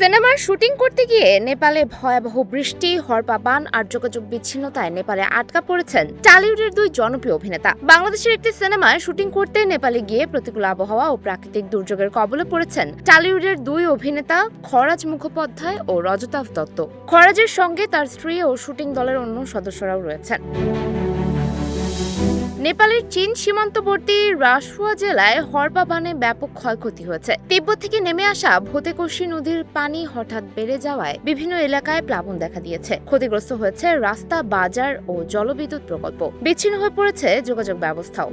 সিনেমার শুটিং করতে গিয়ে নেপালে ভয়াবহ বৃষ্টি, হরপাবান আর যোগাযোগ বিচ্ছিন্নতায় নেপালে আটকা পড়েছেন টলিউডের দুই জনপ্রিয় অভিনেতা। বাংলাদেশের একটি সিনেমায় শুটিং করতে নেপালে গিয়ে প্রতিকূল আবহাওয়া ও প্রাকৃতিক দুর্যোগের কবলে পড়েছেন টলিউডের দুই অভিনেতা খরাজ মুখোপাধ্যায় ও রজতাভ দত্ত। খরাজের সঙ্গে তার স্ত্রী ও শুটিং দলের অন্য সদস্যরাও রয়েছেন। নেপালের চীন সীমান্তবর্তী রাসুয়া জেলায় হরপাবানে ব্যাপক ক্ষয়ক্ষতি হয়েছে। তিব্বত থেকে নেমে আসা ভোতেকোশি নদীর পানি হঠাৎ বেড়ে যাওয়ায় বিভিন্ন এলাকায় প্লাবন দেখা দিয়েছে। ক্ষতিগ্রস্ত হয়েছে রাস্তা, বাজার ও জলবিদ্যুৎ প্রকল্প। বিচ্ছিন্ন হয়ে পড়েছে যোগাযোগ ব্যবস্থাও।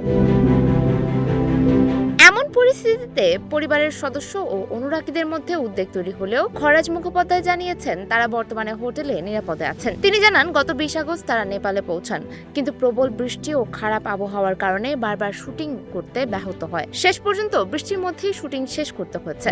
এমন পরিস্থিতিতে পরিবারের সদস্য ও অনুরাগীদের মধ্যে উদ্বেগ তৈরি হলেও খরাজ মুখোপাধ্যায় জানিয়েছেন তারা বর্তমানে হোটেলে নিরাপদে আছেন। তিনি জানান, গত 20 আগস্ট তারা নেপালে পৌঁছান, কিন্তু প্রবল বৃষ্টি ও খারাপ আবহাওয়ার কারণে বারবার শুটিং করতে ব্যাহত হয়। শেষ পর্যন্ত বৃষ্টির মধ্যেই শুটিং শেষ করতে হয়েছে।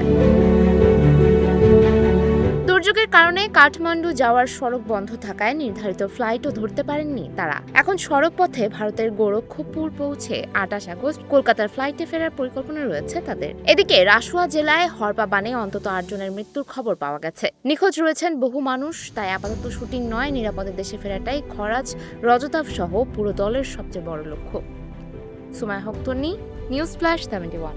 দুর্যোগের কারণে কাঠমান্ডু যাওয়ার সড়ক বন্ধ থাকায় নির্ধারিত ফ্লাইটও ধরতে পারেননি তারা। এখন সড়ক পথে ভারতের গোরক্ষপুর পৌঁছে 28 আগস্ট কলকাতার ফ্লাইটে ফেরার পরিকল্পনা রয়েছে তাদের। এদিকে রাসুয়া জেলায় হরপাবানে অন্তত 8 জনের মৃত্যুর খবর পাওয়া গেছে। নিখোঁজ রয়েছেন বহু মানুষ, তাই আপাতত শুটিং নয়, নিরাপদে দেশে ফেরাটাই খরাজ, রজতাভ সহ পুরো দলের সবচেয়ে বড় লক্ষ্য। সুমাইয়া হক তন্নি, নিউজ ফ্ল্যাশ 71।